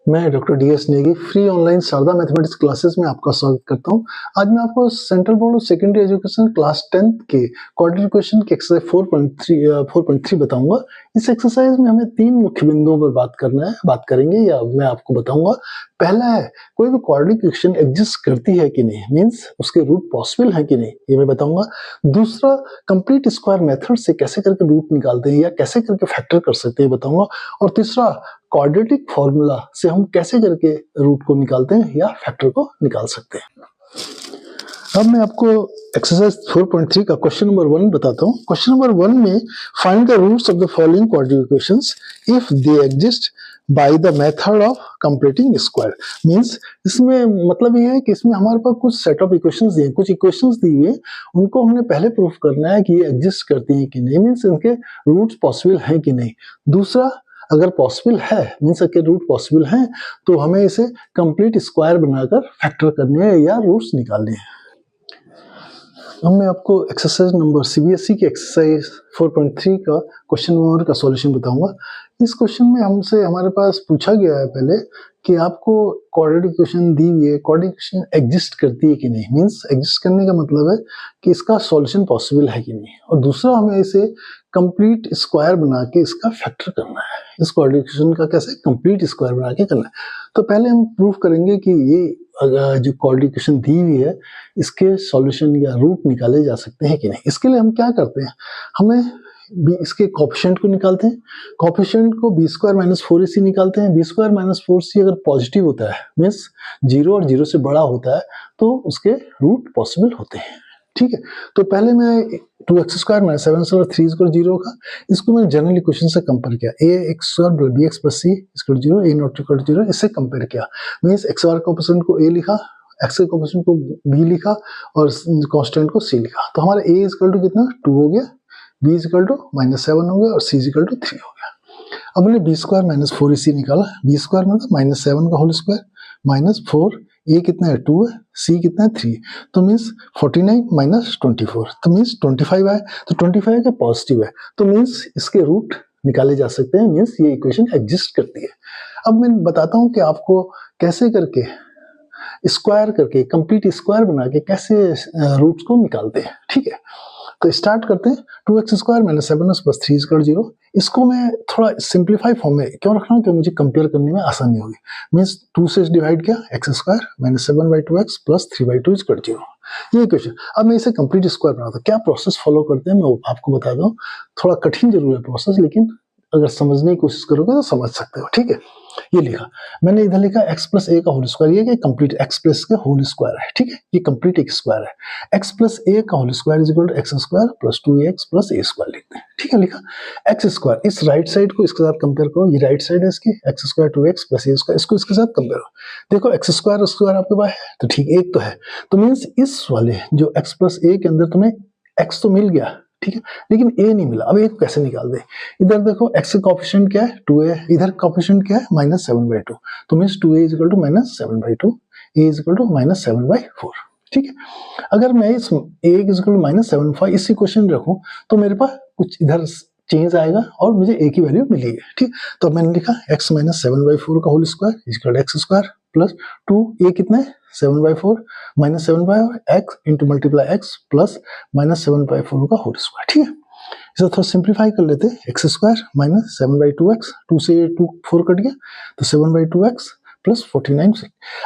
मैं doctor DS Negi free online Sharda mathematics classes में आपका स्वागत करता हूं। आज मैं आपको central board of secondary education class 10th के क्वाड्रेटिक इक्वेशन के एक्सरसाइज 4.3 बताऊंगा। इस एक्सरसाइज में हमें तीन मुख्य बिंदुओं पर बात करेंगे या मैं आपको बताऊंगा। पहला है कोई भी क्वाड्रेटिक इक्वेशन एग्जिस्ट करती है कि नहीं, मींस उसके रूट पॉसिबल है कि नहीं, ये मैं बताऊंगा। दूसरा, कंप्लीट स्क्वायर मेथड से कैसे करके रूट निकालते हैं या कैसे करके फैक्टर कर सकते हैं बताऊंगा। और तीसरा, क्वाड्रेटिक फॉर्मूला से हम कैसे करके रूट को निकालते हैं या फैक्टर को निकाल सकते हैं। अब मैं आपको एक्सरसाइज 4.3 का क्वेश्चन नंबर 1 बताता हूँ। क्वेश्चन नंबर 1 में find the roots of the following quadratic equations if they exist by the method of completing square. Means इसमें मतलब ये है कि इसमें हमारे पास कुछ सेट ऑफ इक्वेशंस दिए, कुछ इक्वेशंस दी हुई है, उनको हमने पहले प्रूफ करना है कि ये एग्जिस्ट करती हैं कि नहीं, मींस इनके रूट्स पॉसिबल हैं कि नहीं। दूसरा, अगर पॉसिबल है मीन्स के रूट पॉसिबल हैं तो हमें इसे कंप्लीट स्क्वायर बनाकर फैक्टर करने हैं या रूट्स निकालने हैं। अब मैं आपको एक्सरसाइज नंबर CBSE की एक्सरसाइज 4.3 का क्वेश्चन नंबर का सॉल्यूशन बताऊंगा। इस क्वेश्चन में हमारे पास पूछा गया है पहले कि आपको क्वाड्रेटिक इक्वेशन दी हुई है, क्वाड्रेटिक इक्वेशन एग्जिस्ट करती है कि नहीं, मींस एग्जिस्ट करने का मतलब है कि इसका सॉल्यूशन पॉसिबल है कि नहीं। और दूसरा, हमें इसे कंप्लीट स्क्वायर बना के इसका फैक्टर करना है। इस क्वाड्रेटिक इक्वेशन का कैसे कंप्लीट स्क्वायर बना के करना है। तो पहले हम प्रूफ करेंगे कि ये जो क्वाड्रेटिक इक्वेशन दी हुई है इसके सॉल्यूशन या रूट निकाले जा सकते हैं कि नहीं। इसके लिए हम क्या करते हैं, हमें इसके कोएफिशिएंट को निकालते हैं। कोएफिशिएंट को b² - 4ac निकालते हैं। b² - 4c अगर पॉजिटिव होता है मीन्स 0 और 0 से बड़ा होता है तो उसके रूट पॉसिबल होते हैं। ठीक है, तो पहले मैं 2x² - 7x और 3 0 का इसको मैंने जनरल इक्वेशन से कंपेयर किया। ax² - bx + c = 0, a ≠ 0, इससे कंपेयर किया। मीन्स x कोएफिशिएंट को a लिखा, x के कोएफिशिएंट को b लिखा और कांस्टेंट को c लिखा। तो हमारा a = कितना 2 हो गया, b = -7 हो गया और c = 3 हो गया। अब हमने b² - 4ac निकाला। b² मतलब -7 का होल स्क्वायर -4, a कितना है 2 है, c कितना है 3, तो मीन्स 49 - 24 तो मीन्स 25 है। तो 25 का पॉजिटिव है तो मीन्स इसके रूट निकाले जा सकते हैं, मीन्स ये इक्वेशन एग्जिस्ट करती है। अब मैं बताता हूँ कि आपको कैसे करके स्क्वायर करके कंप्लीट स्क्वायर बना के कैसे रूट्स को निकालते हैं। ठीक है, तो स्टार्ट करते हैं। 2x² - 7x + 3 = 0। इसको मैं थोड़ा सिंप्लीफाई फॉर्म में क्यों रख रहा हूँ कि मुझे कंपेयर करने में आसानी होगी। मीन्स 2 से डिवाइड किया, x² - 7/2x + 3/2 = 0। ये इक्वेशन। अब मैं इसे कंप्लीट स्क्वायर बनाता हूँ। क्या प्रोसेस फॉलो करते हैं मैं आपको बता दूं। थोड़ा कठिन जरूर है प्रोसेस, लेकिन अगर समझने की कोशिश करोगे तो समझ सकते हो। ठीक है, ये लिखा मैंने, इधर लिखा x + a का होल स्क्वायर, ये क्या कंप्लीट x + के होल स्क्वायर है। ठीक है, ये कंप्लीट एक स्क्वायर है। x + a का whole square = x² + 2ax + a² लिखते हैं। ठीक है, लिखा x²। इस राइट साइड को इसके साथ कंपेयर करो, ये राइट साइड है इसकी, x² 2x + a², इसको इसके साथ कंपेयर करो। देखो x² आपके पास है तो ठीक, एक तो है, तो मीन्स इस वाले जो x + a के अंदर तुम्हें x तो मिल गया, ठीक है, लेकिन a नहीं मिला। अब a को कैसे निकाल दे। इधर देखो x का कोएफिशिएंट क्या है 2a, इधर कोएफिशिएंट क्या है -7/2, तो मींस 2a = -7/2, a = -7/4। ठीक है, अगर मैं इस a = -7/5 इस इक्वेशन रखूं तो मेरे पास कुछ इधर चेंज आएगा और मुझे a की वैल्यू मिली है। ठीक, तो मैंने लिखा x - 7/4 का होल स्क्वायर = x² + 2, a कितना है 7/4 -7/4 x × मल्टीप्लाई x प्लस -7/4 का होल स्क्वायर। ठीक है, इसे थोड़ा सिंप्लीफाई कर लेते हैं। x² - 7/2x, 2 से 2 4 कट गया तो 7/2x प्लस 49।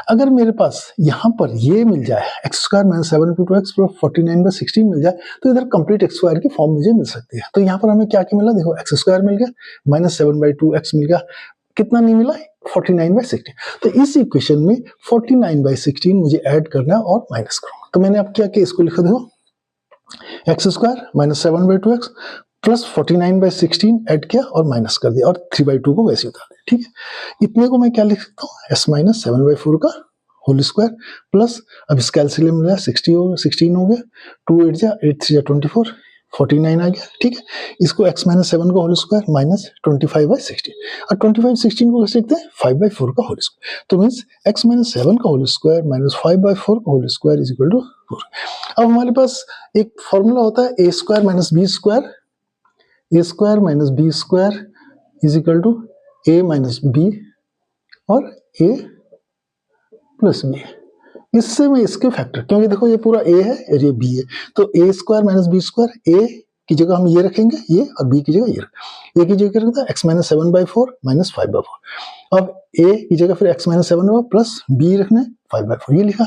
अगर मेरे पास यहाँ पर ये मिल जाए x² - 7/2x प्लस 49/16 मिल जाए तो इधर कंप्लीट x² की फॉर्म मुझे मिल सकती है। तो यहाँ पर हमें क्या क्या मिला, देखो x² मिल गया, -7/2x मिल गया, कितना नहीं मिला 49/16। तो इस इक्वेशन में 49/16 मुझे ऐड करना है और माइनस करूंगा। तो मैंने अब क्या किया, इसको लिखा, देखो x² - 7/2x प्लस 49/16 ऐड किया और माइनस कर दिया और 3/2 को वैसे उतार दिया। ठीक है, इतने को मैं क्या लिख सकता हूँ, s - 7/4 का होल स्क्वायर प्लस, अब इसका एलसीएम मिल गया 16 हो गया, 2 8 जा 8 3 जा 24, 49 आ गया। ठीक है, इसको x - 7 का होल स्क्वायर माइनस 25/16 और 25/16 को कैसे लिखते हैं 5/4 का होल स्क्वायर। तो मीन्स x - 7 का होल स्क्वायर माइनस 5/4 का होल स्क्वायर = 4। अब हमारे पास एक फॉर्मूला होता है a² - b², a² - b² = a - b और a प्लस बी। इससे मैं इसके फैक्टर, क्योंकि देखो ये पूरा a है और ये b है, तो a square minus B square, a की जगह हम ये रखेंगे ये, और b की जगह ये की जगह रखता है x माइनस 7/4 माइनस 5/4। अब a की जगह फिर x माइनस 7 प्लस b रखना है 5/4, ये लिखा।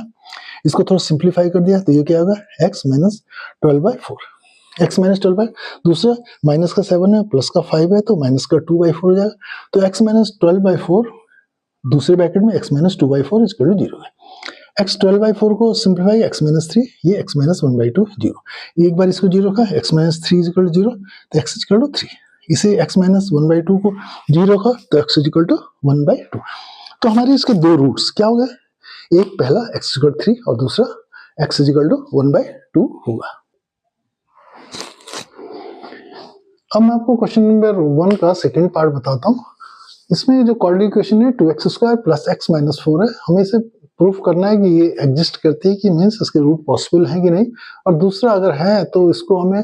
इसको थोड़ा सिंप्लीफाई कर दिया तो ये क्या होगा x माइनस 12/4, x माइनस 12/, दूसरा माइनस का 7 है प्लस का 5 है तो माइनस का 2/4 हो जाएगा, तो x माइनस 12/4 दूसरे ब्रैकेट में x minus 2/4 is equal to 0 है। x 12/4 को सिंप्लीफाई x माइनस 3, ये x माइनस 1/2 0, एक बार इसको 0 रखा, x minus 3 is equal to 0 तो x इज इक्वल टू 3, इसे x माइनस 1/2 को 0 रखा तो x इज इक्वल टू 1/2। तो हमारे इसके दो रूट्स क्या हो गए, एक पहला x इज इक्वल टू 3 और दूसरा x इज इक्वल टू 1/2 होगा। अब मैं आपको क्वेश्चन नंबर 1 का सेकंड पार्ट बताता हूँ। इसमें जो क्वाड्रेटिक इक्वेशन है 2x² प्लस x माइनस 4 है, हमें इसे प्रूफ करना है कि ये एग्जिस्ट करती है कि मीन्स इसके रूट पॉसिबल है कि नहीं, और दूसरा अगर है तो इसको हमें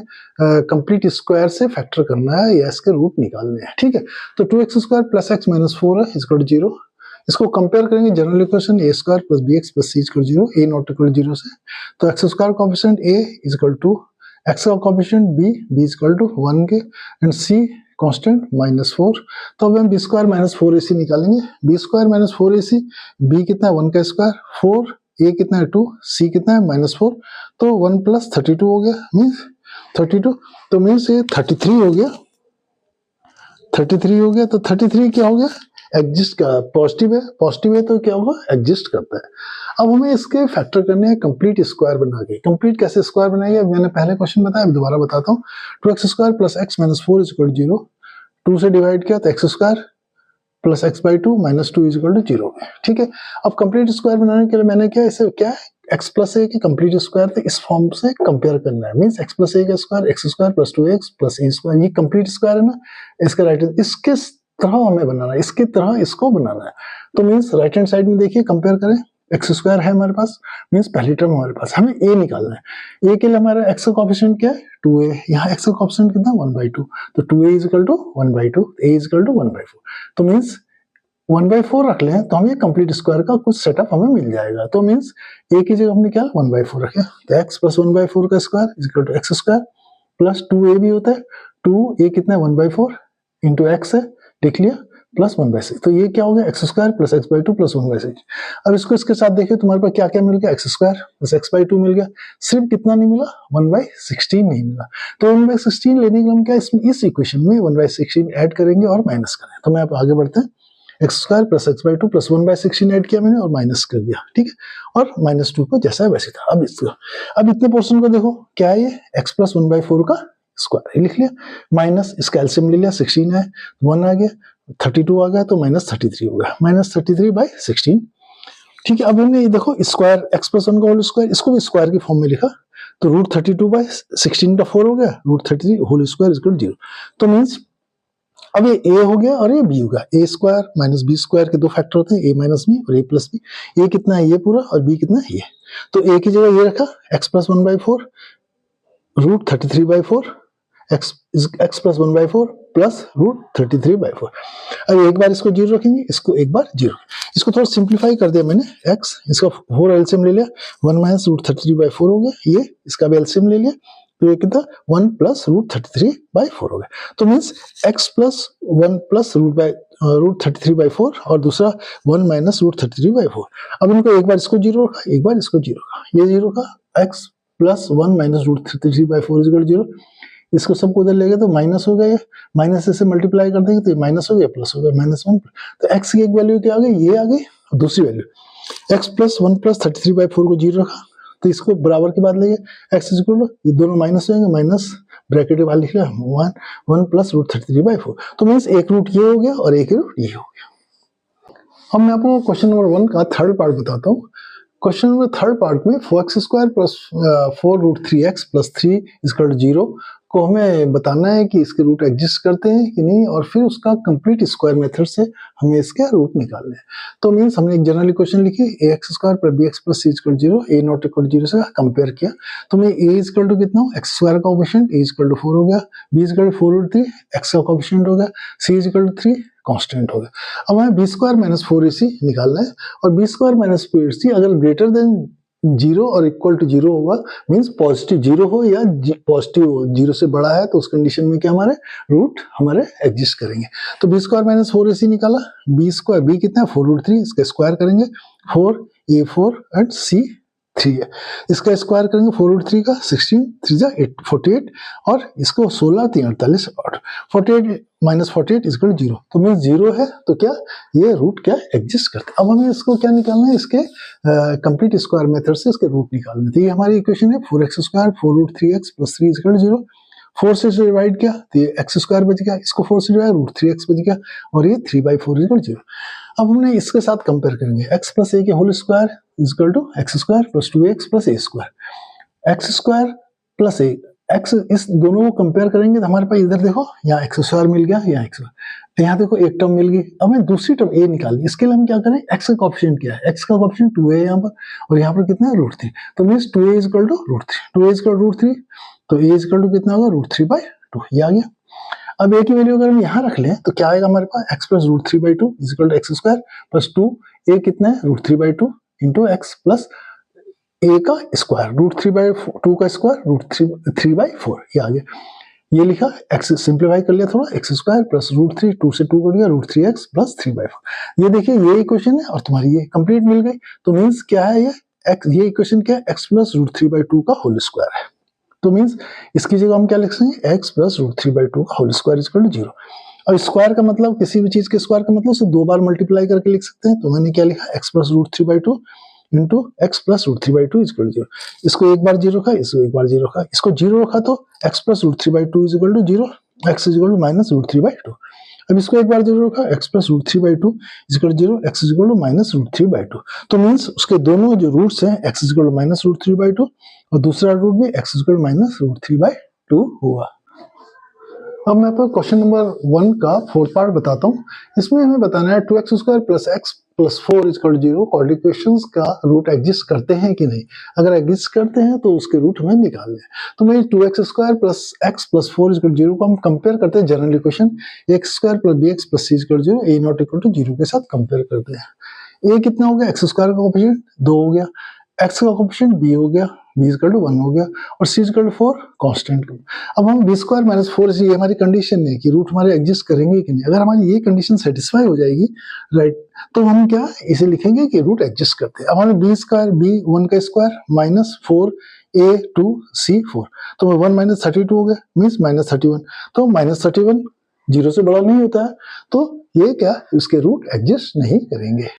कंप्लीट स्क्वायर से फैक्टर करना है या इसके रूट निकालने हैं। ठीक है, तो 2x² प्लस x माइनस 4 है इक्वल टू 0। इसको कंपेयर करेंगे general equation a² plus bx plus c equal to 0, a not equal to 0 से, तो x² coefficient a is equal to x का coefficient b is equal to 1 के, and c constant minus 4। तो अब हम B square minus 4ac निकालेंगे, B square minus 4ac, B कितना है 1 का स्क्वायर 4, a कितना है 2, c कितना है माइनस 4, तो 1 प्लस 32 हो गया मीन्स 32, तो मीन्स ये 33 हो गया, 33 हो गया, तो 33 क्या हो गया एग्जिस्ट का, पॉजिटिव है तो क्या होगा एग्जिस्ट करता है। अब हमें इसके फैक्टर करने हैं कंप्लीट स्क्वायर बना के। कंप्लीट कैसे स्क्वायर बनाएंगे, मैंने पहले क्वेश्चन बताया, दोबारा बताता हूँ। 2x² plus x minus 4 is equal to 0, 2 से डिवाइड किया तो x² plus x/2 minus 2 is equal to 0 है। ठीक है, अब कंप्लीट स्क्वायर बनाने के लिए मैंने क्या इसे क्या है x प्लस a के कंप्लीट स्क्वायर थे इस फॉर्म से कंपेयर करना है, मींस x प्लस a का square x² plus 2x plus a square, ये कंप्लीट स्क्वायर है ना, इसका राइट हैंड इसके तरह हमें बनाना है, इसकी तरह इसको बनाना है। तो मींस राइट हैंड साइड में देखिए कंपेयर करें, x² है हमारे पास, मींस पहली टर्म हमारे पास, हमें a निकालना है। a के लिए हमारा x का कोएफिशिएंट क्या है 2a, यहाँ x का कोएफिशिएंट कितना 1/2, तो 2a is equal to 1/2, a is equal to 1/4, तो मींस 1/4 रख लें तो हमें कंप्लीट स्क्वायर का कुछ सेटअप हमें मिल जाएगा। तो मींस a की जगह हमने क्या 1/4 रखे, तो x प्लस 1/4 का square is equal to x² plus 2a भी होता है, 2a कितना है 1/4 इंटू x है, लिख लिया, प्लस 1/6, तो ये क्या हो गया x² प्लस x/2 प्लस 1/6। अब इसको इसके साथ देखिए तुम्हारे पास क्या क्या मिल गया, x² प्लस x/2 मिल गया, सिर्फ कितना नहीं मिला 1/16 नहीं मिला, तो 1/16 लेने के हम क्या इस इक्वेशन में 1/16 ऐड करेंगे और माइनस करें। तो मैं आप आगे बढ़ते हैं, x² plus x/2 plus 1/16 add किया मैंने और माइनस कर दिया, ठीक है, और -2 को जैसा है वैसे था। अब इतने पोर्शन को देखो क्या है, ये x प्लस 1/4 का स्क्वायर लिख लिया, माइनस इसका एलसीएम ले लिया, 16 है 1 आ गया, 32 आ गया तो -33 होगा, -33/16। ठीक है, अब हमने ये देखो स्क्वायर x प्लस 1 का होल स्क्वायर, इसको भी स्क्वायर की फॉर्म में लिखा, तो √32/16 का 4 हो गया, √33 whole square is equal to 0। तो मींस अब ये a हो गया और ये b होगा, a² माइनस b² के दो फैक्टर होते हैं, a माइनस b और a प्लस b। a कितना है ये पूरा और b कितना है ये, तो a की जगह ये रखा x plus 1/4 √33/4, x plus 1/4 plus √33/4। अब एक बार इसको 0 रखेंगे, इसको एक बार 0, इसको थोड़ा सिंप्लीफाई कर दिया मैंने, x इसका 4 एलसीएम ले लिया, 1 माइनस √33/4 हो गया, ये इसका भी एलसीएम ले लिया, तो ये कितना 1 प्लस √33/4 हो गया। तो मीन्स x प्लस 1 प्लस √33/4 और दूसरा 1 माइनस √33/4। अब इनको एक बार इसको 0 रखा, एक बार इसको 0 रखा, ये 0 का x plus 1 minus √33/4 is equal to 0, इसको सबको उधर ले गए तो माइनस हो गया, माइनस से मल्टीप्लाई कर देंगे तो ये माइनस हो गया प्लस हो गया -1, तो x की एक वैल्यू क्या आ गई, ये आ गई, और दूसरी वैल्यू x प्लस 1 प्लस 33/4 को 0 रखा, तो इसको बराबर के बाद ले गए x इज इक्वल टू, ये दोनों माइनस हो जाएंगे, माइनस ब्रैकेट के बाद लिख लिया 1 प्लस √33/4, तो मीन्स एक रूट ये हो गया और एक रूट ये हो गया। अब मैं आपको क्वेश्चन नंबर 1 का थर्ड पार्ट बताता हूँ। क्वेश्चन नंबर थर्ड पार्ट में 4x² plus 4√3x plus 3 is equal to 0, को हमें बताना है कि इसके रूट एग्जिस्ट करते हैं कि नहीं, और फिर उसका कंप्लीट स्क्वायर मेथड से हमें इसके रूट निकालने हैं। तो मीन्स हमने एक जनरल इक्वेशन लिखी, A X square plus B X plus C equal 0, A not equal 0 से कंपेयर किया। तो मैं ए इक्वल टू कितना हो, एक्स स्क्वायर का कोएफिशिएंट ए इक्वल टू 4 हो गया, बी इक्वल टू 4√3 एक्स का कोएफिशिएंट हो गया, सी इक्वल टू 3 कांस्टेंट हो गया। अब हमें बी स्क्वायर माइनस 4ac निकालना है, और बी स्क्वायर माइनस 4ac अगर ग्रेटर देन 0 और इक्वल टू 0 होगा, मीन्स पॉजिटिव 0 हो या पॉजिटिव 0 से बड़ा है, तो उस कंडीशन में क्या हमारे रूट हमारे एग्जिस्ट करेंगे। तो बी स्क्वायर माइनस 4ac निकाला, बी स्क्वायर बी कितना है 4√3, इसका स्क्वायर करेंगे 4a4 एंड c 3 है, इसका स्क्वायर करेंगे 4√3 का 16 3 जा 8 48, और इसको 16 3 48 और 48 माइनस 48 इक्वल 0। तो मीन 0 है, तो क्या ये रूट क्या एग्जिस्ट करते हैं। अब हमें इसको क्या निकालना है, इसके कंप्लीट स्क्वायर मेथड से इसके रूट निकालना है। तो ये हमारी इक्वेशन है 4x square 4√3x plus 3 equal 0। 4 से डिवाइड किया तो ये एक्स स्क्वायर बच गया, इसको 4 से डिवाइड √3x बच गया, और ये 3/4 इक्वल 0। अब हमने इसके साथ कंपेयर करेंगे, x प्लस a के whole square equal to x square plus 2x plus a square, x square plus a x, इस दोनों को कंपेयर करेंगे तो हमारे पास इधर देखो यहाँ एक्स स्क्वायर मिल गया, यहाँ एक्स, तो यहाँ देखो एक टर्म मिल गई। अब हमें दूसरी टर्म a निकालनी, इसके लिए हम क्या करें, x का कोएफिशिएंट क्या है, x का कोएफिशिएंट 2 है यहाँ पर, और यहाँ पर कितना है √3, तो means 2a equal to √3, 2a equal to √3, तो a इक्वल टू कितना होगा √3/2, ये आ गया। अब a की वैल्यू अगर हम यहाँ रख लें तो क्या आएगा हमारे पास, x plus √3/2 equal to x square plus 2, a कितना है √3/2 इंटू एक्स प्लस a का स्क्वायर √3/2 का स्क्वायर √3/4, ये आ गया। ये लिखा, x सिंप्लीफाई कर लिया थोड़ा, एक्स स्क्वायर प्लस √3, 2 से 2 कर दिया √3x प्लस 3/4। ये देखिए ये इक्वेशन है, और तुम्हारी ये कंप्लीट मिल गई। तो मीन्स क्या है ये इक्वेशन क्या है, x प्लस √3/2 का होल स्क्वायर है। तो मीन्स इसकी जगह हम क्या लिख सकते हैं, x प्लस √3/2 का होल स्क्वायर इक्वल टू 0। और स्क्वायर का मतलब, किसी भी चीज के स्क्वायर का मतलब उसे 2 बार मल्टीप्लाई करके लिख सकते हैं। तो मैंने क्या लिखा, x plus √3/2 into x plus √3/2 equal 0। इसको एक बार 0 रखा, इसको एक बार 0 रखा, इसको 0 रखा तो x plus √3/2 equal to 0, x equal to minus √3/2। अब इसको एक बार 0 रखा, x plus √3/2 equal 0, x equal to minus √3/2। तो मीन्स उसके दोनों जो रूट्स हैं, x इक्वल टू माइनस √3/2 और दूसरा रूट भी x इक्वल टू माइनस √3/2 हुआ। अब मैं आपको क्वेश्चन नंबर 1 का 4th पार्ट बताता हूँ। इसमें हमें बताना है 2x square plus x plus 4 equal 0 quadratic equations का रूट एग्जिस्ट करते हैं कि नहीं। अगर एग्जिस्ट करते हैं तो उसके रूट हमें निकालने हैं। तो मैं 2x square plus x plus 4 equal 0 को हम कंपेयर करते हैं general equation x square plus bx plus c equal 0, a not equal to 0 के साथ कंपेयर करते हैं। a कितना हो गया, x स्क्वायर का कोएफिशिएंट 2 हो गया, x का कोएफिशिएंट b हो गया, b इक्वल टू 1 हो गया, और c इक्वल टू 4 कांस्टेंट। अब हम b स्क्वायर माइनस 4, ये हमारी कंडीशन है कि रूट हमारे एग्जिस्ट करेंगे कि नहीं। अगर हमारी ये कंडीशन सेटिस्फाई हो जाएगी, राइट, तो हम क्या इसे लिखेंगे कि रूट एग्जिस्ट करते हैं। अब हमें b स्क्वायर b1 का स्क्वायर माइनस 4a2c4, तो 1 माइनस 32 हो गया, मीन्स माइनस 31। तो माइनस 31 0 से बड़ा नहीं होता है, तो ये क्या इसके रूट एग्जिस्ट नहीं करेंगे।